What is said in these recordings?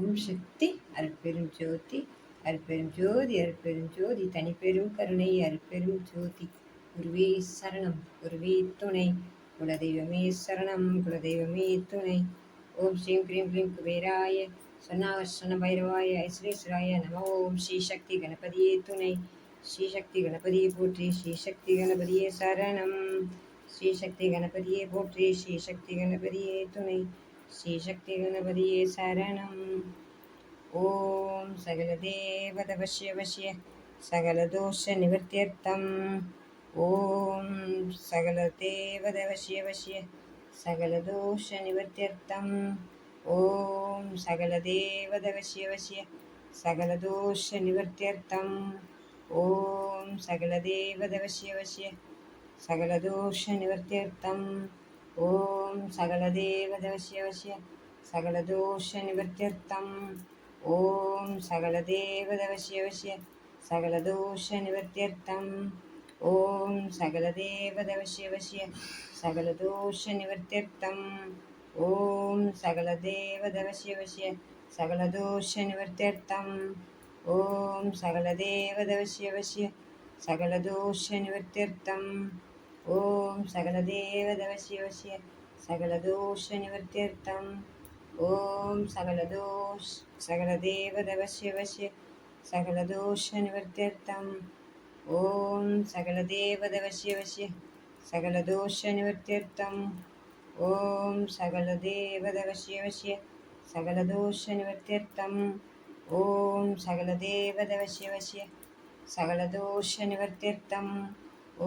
ஓம் சக்தி அருட்பெரும் ஜோதி அருட்பெரும் ஜோதி அருட்பெரும் ஜோதி தனிப்பெரும் கருணை அருட்பெரும் ஜோதி குருவே சரணம் குருவே துணை குலதெய்வமே சரணம் குலதெய்வமே துணை ஓம் ஸ்ரீம் கிரீம் கிரீம் குபேராய சொன்னாவர்ஷண பைரவாய ஐஸ்வரேஸ்வராய நம ஓம் ஸ்ரீ சக்தி கணபதியே துணை ஸ்ரீ சக்தி கணபதியே போற்றி ஸ்ரீ சக்தி கணபதியே சரணம் ஸ்ரீ சக்தி கணபதியே போற்றி ஸ்ரீ சக்தி கணபதியே துணை ஸ்ரீ சக்தி கணபதியே சரணம். ஓம் சகல தேவத வசிய வசிய சகல தோஷ நிவர்த்தியர்த்தம். ஓம் சகல தேவத வசிய வசிய சகல தோஷ நிவர்த்தியர்த்தம். ஓம் சகல தேவத வசிய வசிய சகல தோஷ நிவர்த்தியர்த்தம். ஓம் சகல தேவத வசிய வசிய சகல தோஷ நிவர்த்தியர்த்தம். ஓம் சகல தேவத வசிய வசிய சகல தோஷ நிவர்த்தியர்த்தம். ஓம் சகல தேவத வசிய வசிய சகல தோஷ நிவர்த்தியர்த்தம். ஓம் சகல தேவத வசிய வசிய சகல தோஷ நிவர்த்தியர்த்தம். ஓம் சகல தேவத வசிய வசிய சகல தோஷ நிவர்த்தியர்த்தம். ஓம் சகல தேவத வசிய வசிய சகல தோஷ நிவர்த்தியர்த்தம். ஓம் சகல தேவத வசிய வசிய சகல தோஷ நிவர்த்தியர்த்தம். ஓம் சகல தேவத வசிய வசிய சகல தோஷ நிவர்த்தியர்த்தம். ஓம் சகல தேவத வசிய வசிய சகல தோஷ நிவர்த்தியர்த்தம். ஓம் சகல தேவத வசிய வசிய சகல தோஷ நிவர்த்தியர்த்தம். ஓம் சகல தேவத வசிய வசிய சகல தோஷ நிவர்த்தியர்த்தம்.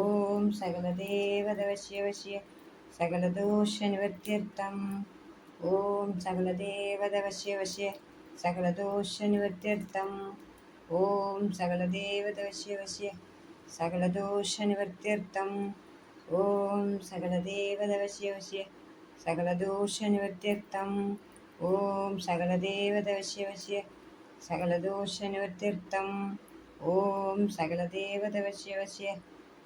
ஓம் சகல தேவத வசிய வசிய சகல தோஷ நிவர்த்தியர்த்தம். ஓம் சகல தேவத வசிய வசிய சகல தோஷ நிவர்த்தியர்த்தம். ஓம் சகல தேவத வசிய வசிய சகல தோஷ நிவர்த்தியர்த்தம். ஓம் சகல தேவத வசிய வசிய சகல தோஷ நிவர்த்தியர்த்தம். ஓம் சகல தேவத வசிய வசிய சகல தோஷ நிவர்த்தியர்த்தம். ஓம் சகல தேவத வசிய வசிய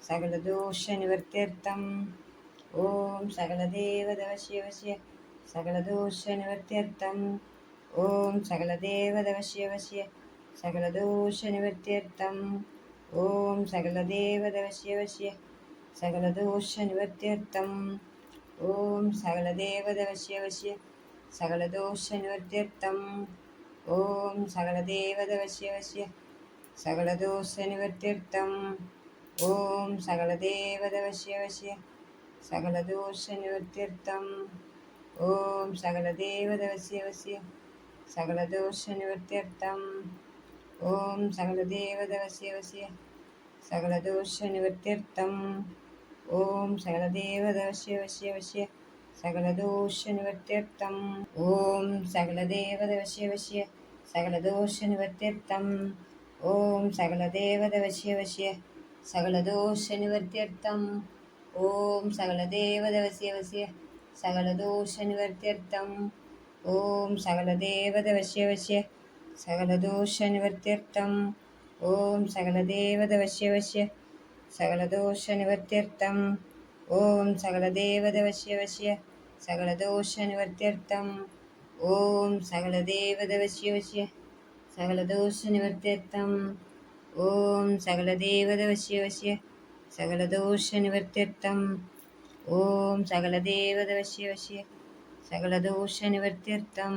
சகல தோஷ நிவர்த்தியர்த்தம். ஓம் சகல தேவத வசிய வசிய சகல தோஷ நிவர்த்தியர்த்தம். ஓம் சகல தேவத வசிய வசிய சகல தோஷ நிவர்த்தியர்த்தம். ஓம் சகல தேவத வசிய வசிய சகல தோஷ நிவர்த்தியர்த்தம். ஓம் சகல தேவத வசிய வசிய சகல தோஷ நிவர்த்தியர்த்தம். ஓம் சகல தேவத வசிய வசிய சகல தோஷ நிவர்த்தியர்த்தம். ஓம் சகல தேவத வசிய வசிய சகல தோஷ நிவர்த்தியர்த்தம். ஓம் சகல தேவத வசிய வசிய சகல தோஷ நிவர்த்தியர்த்தம். ஓம் சகல தேவத வசிய வசிய சகல தோஷ நிவர்த்தியர்த்தம். ஓம் சகல தேவத வசிய வசிய வசிய சகல தோஷ நிவர்த்தியர்த்தம். ஓம் சகல தேவத வசிய வசிய சகல தோஷ நிவர்த்தியர்த்தம். ஓம் சகல தேவத வசிய வசிய சகல தோஷ நிவர்த்தியர்த்தம். ஓம் சகல தேவத வசிய வசிய சகல தோஷ நிவர்த்தியர்த்தம். ஓம் சகல தேவத வசிய வசிய சகல தோஷ நிவர்த்தியர்த்தம். ஓம் சகல தேவத வசிய வசிய சகல தோஷ நிவர்த்தியர்த்தம். ஓம் சகல தேவத வசிய வசிய சகல தோஷ நிவர்த்தியர்த்தம். ஓம் சகல தேவத வசிய வசிய சகல தோஷ நிவர்த்தியர்த்தம். ஓம் சகல தேவத வசிய வசிய சகல தோஷ நிவர்த்தியர்த்தம். ஓம் சகல தேவத வசிய வசிய சகல தோஷ நிவர்த்தியர்த்தம்.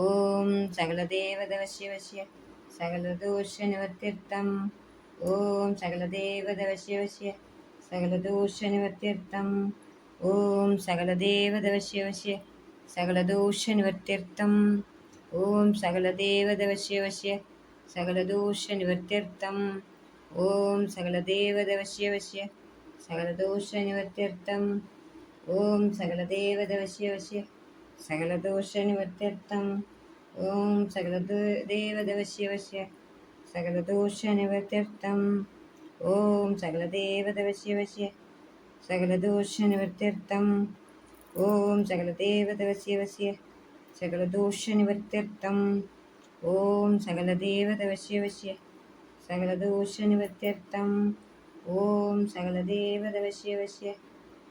ஓம் சகல தேவத வசிய வசிய சகல தோஷ நிவர்த்தியர்த்தம். ஓம் சகல தேவத வசிய வசிய சகல தோஷ நிவர்த்தியர்த்தம். ஓம் சகல தேவத வசிய வசிய சகல தோஷ நிவர்த்தியர்த்தம். ஓம் சகல தேவத வசிய வசிய சகல தோஷ நிவர்த்தியர்த்தம். ஓம் சகல தேவத வசிய வசிய சகல தோஷ நிவர்த்தியர்த்தம். ஓம் சகல தேவத வசிய வசிய சகல தோஷ நிவர்த்தியர்த்தம். ஓம் சகல தேவத வசிய வசிய சகல தோஷ நிவர்த்தியர்த்தம். ஓம் சகல தேவத வசிய வசிய சகல தோஷ நிவர்த்தியர்த்தம். ஓம் சகல தேவத வசிய வசிய சகல தோஷ நிவர்த்தியர்த்தம். ஓம் சகல தேவத வசிய வசிய சகல தோஷ நிவர்த்தியர்த்தம். ஓம் சகல தேவத வசிய வசிய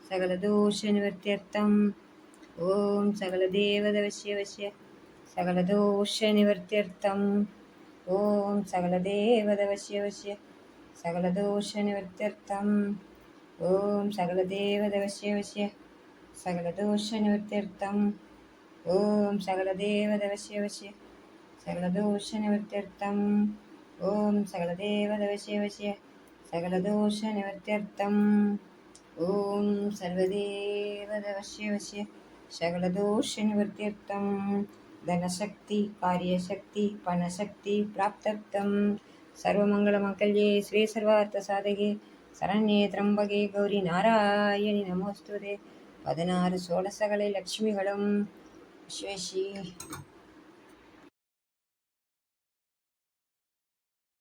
சகல தோஷ நிவர்த்தியர்த்தம். ஓம் சகல தேவத வசிய வசிய सकलदोषनिवृत्त्यर्थम् ॐ सकलदेवदवश्यवश्य सकलदोषनिवृत्त्यर्थम् ॐ सकलदेवदवश्यवश्य सकलदोषनिवृत्त्यर्थम् ॐ सकलदेवदवश्यवश्य सकलदोषनिवृत्त्यर्थम् ॐ सकलदेवदवश्यवश्य सकलदोषनिवृत्त्यर्थम् ॐ सर्वदेवदवश्यवश्य सकलदोषनिवृत्त्यर्थम् धनशक्ति कार्यशक्ति पणशक्ति प्राप्त्यर्थं सर्वमङ्गलमाङ्गल्ये श्री सर्वार्थसाधके शरण्ये त्र्यम्बके गौरी नारायणि नमोस्तुते 16 षोडशकலை லக்ஷ்மிகளும் விஸ்வேஷி